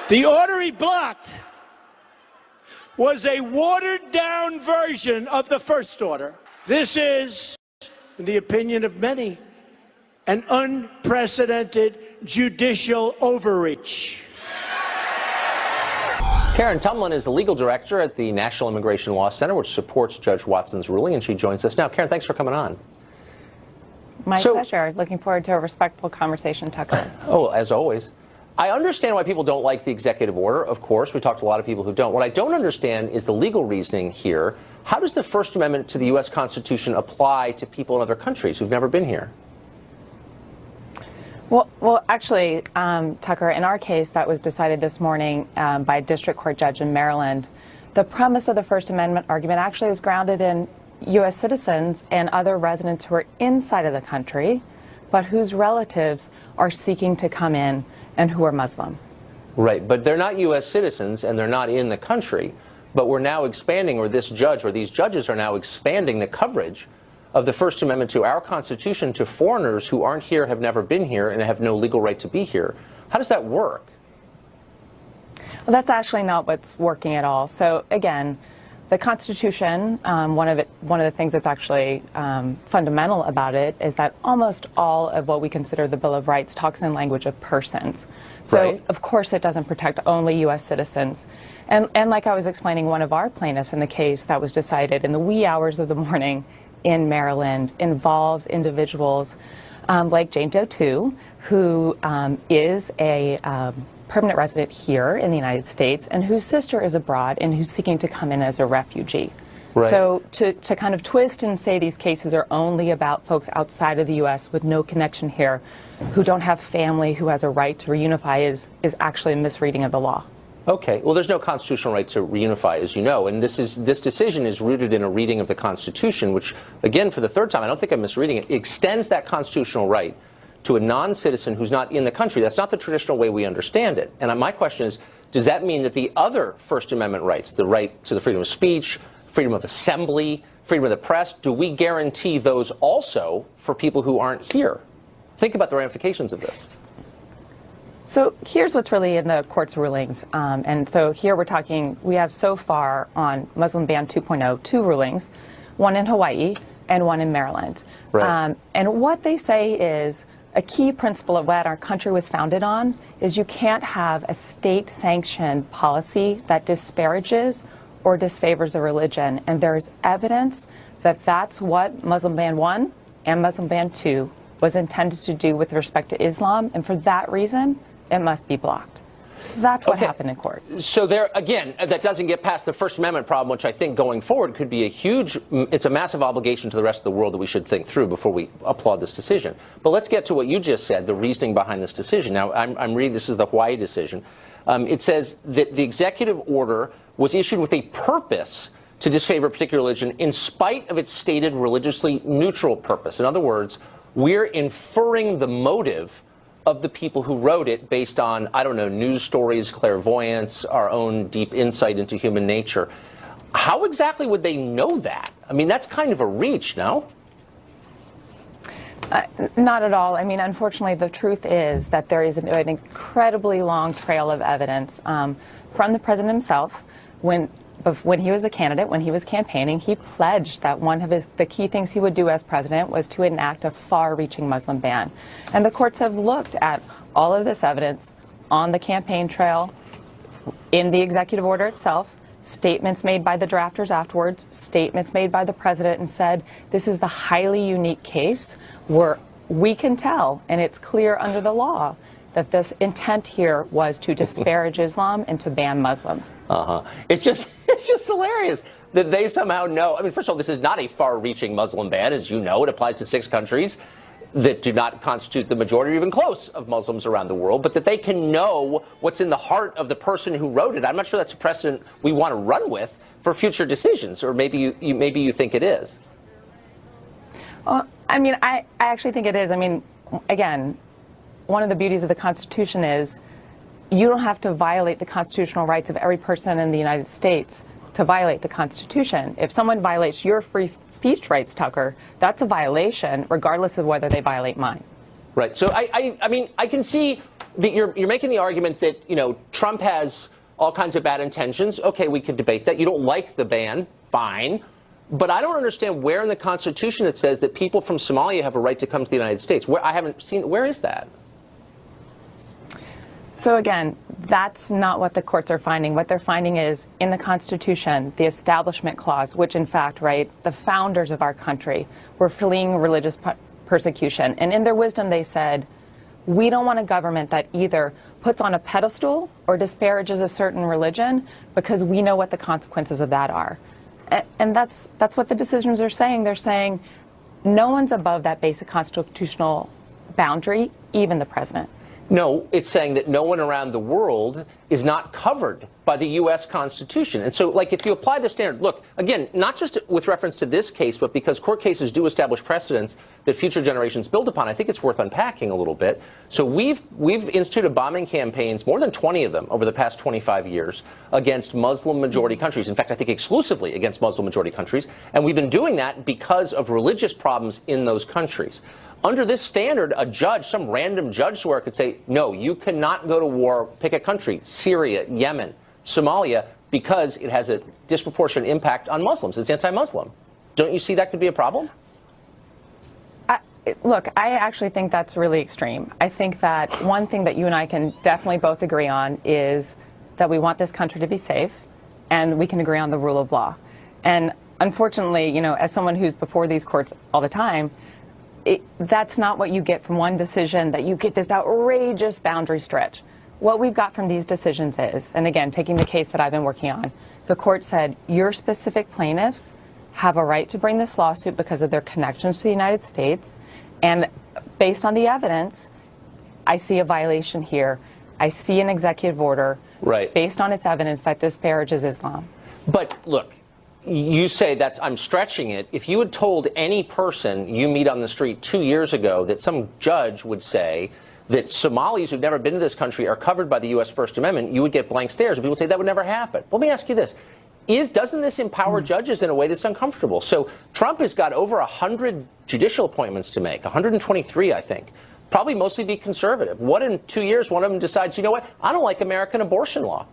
The order he blocked was a watered-down version of the first order. This is, in the opinion of many, an unprecedented judicial overreach. Karen Tumlin is the legal director at the National Immigration Law Center, which supports Judge Watson's ruling, and she joins us now. Karen, thanks for coming on. My pleasure. Looking forward to a respectful conversation, Tucker. Oh, as always. I understand why people don't like the executive order, of course. We talked to a lot of people who don't. What I don't understand is the legal reasoning here. How does the First Amendment to the U.S. Constitution apply to people in other countries who've never been here? Well, actually, Tucker, in our case that was decided this morning by a district court judge in Maryland, the premise of the First Amendment argument actually is grounded in U.S. citizens and other residents who are inside of the country, but whose relatives are seeking to come in and who are Muslim. Right, but they're not U.S. citizens and they're not in the country, but we're now expanding, or this judge or these judges are now expanding the coverage of the First Amendment to our Constitution to foreigners who aren't here, have never been here, and have no legal right to be here. How does that work? Well, that's actually not what's working at all. So again, the Constitution, one of the things that's actually fundamental about it is that almost all of what we consider the Bill of Rights talks in language of persons. So right. Of course it doesn't protect only U.S. citizens. And like I was explaining, one of our plaintiffs in the case that was decided in the wee hours of the morning in Maryland involves individuals like Jane Doe 2, who is a permanent resident here in the United States and whose sister is abroad and who's seeking to come in as a refugee. Right. So to kind of twist and say these cases are only about folks outside of the U.S. with no connection here, who don't have family, who has a right to reunify is actually a misreading of the law. Okay. Well, there's no constitutional right to reunify, as you know, and this decision is rooted in a reading of the Constitution, which, again, for the third time, I don't think I'm misreading it, extends that constitutional right to a non-citizen who's not in the country. That's not the traditional way we understand it. And my question is, does that mean that the other First Amendment rights, the right to the freedom of speech, freedom of assembly, freedom of the press, do we guarantee those also for people who aren't here? Think about the ramifications of this. So here's what's really in the court's rulings. And so here we're talking, we have so far on Muslim Ban 2.0, 2 rulings, one in Hawaii and one in Maryland. Right. And what they say is a key principle of what our country was founded on is you can't have a state-sanctioned policy that disparages or disfavors a religion. And there's evidence that that's what Muslim Ban 1 and Muslim Ban 2 was intended to do with respect to Islam. And for that reason, it must be blocked. That's what happened in court. So there, again, that doesn't get past the First Amendment problem, which I think going forward could be it's a massive obligation to the rest of the world that we should think through before we applaud this decision. But let's get to what you just said, the reasoning behind this decision. Now, I'm reading, this is the Hawaii decision. It says that the executive order was issued with a purpose to disfavor a particular religion in spite of its stated religiously neutral purpose. In other words, we're inferring the motive of the people who wrote it based on, I don't know, news stories, clairvoyance, our own deep insight into human nature. How exactly would they know that? I mean, that's kind of a reach, no? Not at all. I mean, unfortunately, the truth is that there is an incredibly long trail of evidence from the president himself. When he was a candidate, when he was campaigning, he pledged that one of the key things he would do as president was to enact a far-reaching Muslim ban. And the courts have looked at all of this evidence on the campaign trail, in the executive order itself, statements made by the drafters afterwards, statements made by the president, and said this is the highly unique case where we can tell, and it's clear under the law, that this intent here was to disparage Islam and to ban Muslims. It's just hilarious that they somehow know. I mean, first of all, this is not a far-reaching Muslim ban, as you know. It applies to 6 countries that do not constitute the majority or even close of Muslims around the world, but that they can know what's in the heart of the person who wrote it. I'm not sure that's a precedent we want to run with for future decisions, or maybe you think it is. Well, I mean, I actually think it is. I mean, again, one of the beauties of the Constitution is you don't have to violate the constitutional rights of every person in the United States to violate the Constitution. If someone violates your free speech rights, Tucker, that's a violation regardless of whether they violate mine. Right. So I mean, I can see you're making the argument that, you know, Trump has all kinds of bad intentions. Okay, we could debate that. You don't like the ban, fine. But I don't understand where in the Constitution it says that people from Somalia have a right to come to the United States. Where I haven't seen, where is that? So again, that's not what the courts are finding. What they're finding is in the Constitution, the Establishment Clause, which in fact, right, the founders of our country were fleeing religious persecution. And in their wisdom, they said, we don't want a government that either puts on a pedestal or disparages a certain religion because we know what the consequences of that are. And that's what the decisions are saying. They're saying no one's above that basic constitutional boundary, even the president. No, it's saying that no one around the world is not covered by the U.S. Constitution. And so, like, if you apply the standard, look, again, not just with reference to this case, but because court cases do establish precedents that future generations build upon, I think it's worth unpacking a little bit. So we've instituted bombing campaigns, more than 20 of them, over the past 25 years, against Muslim-majority countries. In fact, I think exclusively against Muslim-majority countries. And we've been doing that because of religious problems in those countries. Under this standard, a judge, some random judge somewhere could say, no, you cannot go to war, pick a country, Syria, Yemen, Somalia, because it has a disproportionate impact on Muslims. It's anti-Muslim. Don't you see that could be a problem? Look, I actually think that's really extreme. I think that one thing that you and I can definitely both agree on is that we want this country to be safe, and we can agree on the rule of law. And unfortunately, you know, as someone who's before these courts all the time, that's not what you get from one decision, that you get this outrageous boundary stretch. What we've got from these decisions is, and again, taking the case that I've been working on, the court said your specific plaintiffs have a right to bring this lawsuit because of their connections to the United States. And based on the evidence, I see a violation here. I see an executive order based on its evidence that disparages Islam. But look, you say that's, I'm stretching it. If you had told any person you meet on the street 2 years ago that some judge would say that Somalis who've never been to this country are covered by the U.S. First Amendment, you would get blank stares. And people would say that would never happen. Let me ask you this. Doesn't this empower judges in a way that's uncomfortable? So Trump has got over 100 judicial appointments to make, 123, I think. Probably mostly be conservative. What in 2 years, one of them decides, you know what, I don't like American abortion law.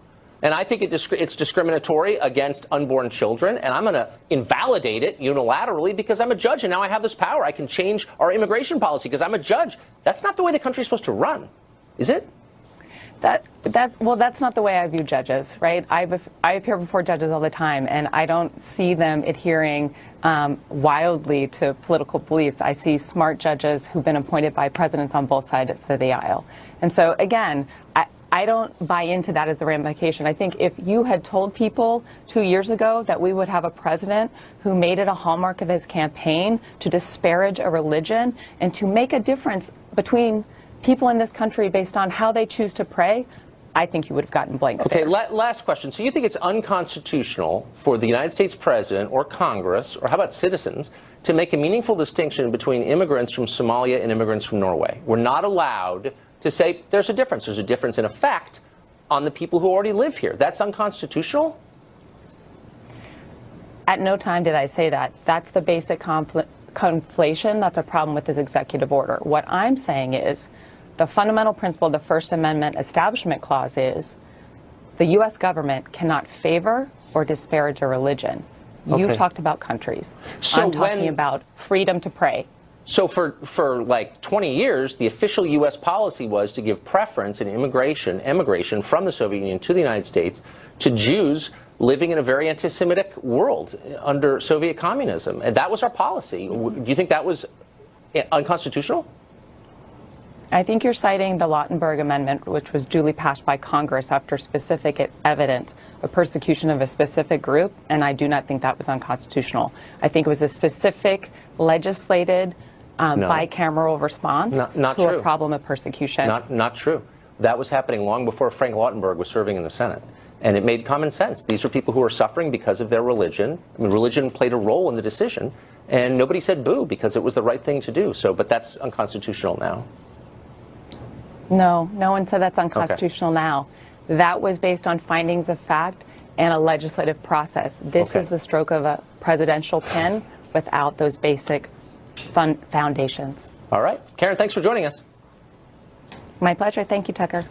And I think it's discriminatory against unborn children, and I'm going to invalidate it unilaterally because I'm a judge, and now I have this power. I can change our immigration policy because I'm a judge. That's not the way the country's supposed to run, is it? Well, that's not the way I view judges, right? I appear before judges all the time, and I don't see them adhering wildly to political beliefs. I see smart judges who've been appointed by presidents on both sides of the aisle. And so, again, I don't buy into that as the ramification. I think if you had told people 2 years ago that we would have a president who made it a hallmark of his campaign to disparage a religion and to make a difference between people in this country based on how they choose to pray, I think you would have gotten blank stares. Okay, last question. So you think it's unconstitutional for the United States president or Congress, or how about citizens, to make a meaningful distinction between immigrants from Somalia and immigrants from Norway? We're not allowed to say there's a difference. There's a difference in effect on the people who already live here. That's unconstitutional? At no time did I say that. That's the basic conflation. That's a problem with this executive order. What I'm saying is the fundamental principle of the First Amendment Establishment Clause is the U.S. government cannot favor or disparage a religion. You talked about countries. So I'm talking about freedom to pray. So for like 20 years, the official U.S. policy was to give preference in emigration from the Soviet Union to the United States to Jews living in a very anti-Semitic world under Soviet communism. And that was our policy. Do you think that was unconstitutional? I think you're citing the Lautenberg Amendment, which was duly passed by Congress after specific evidence of persecution of a specific group, and I do not think that was unconstitutional. I think it was a specific legislated bicameral response to a problem of persecution. Not true. That was happening long before Frank Lautenberg was serving in the Senate. And it made common sense. These are people who are suffering because of their religion. I mean, religion played a role in the decision, and nobody said boo because it was the right thing to do. So, but that's unconstitutional now. No, no one said that's unconstitutional now. That was based on findings of fact and a legislative process. This is the stroke of a presidential pen without those basic foundations. All right. Karen, thanks for joining us. My pleasure. Thank you, Tucker.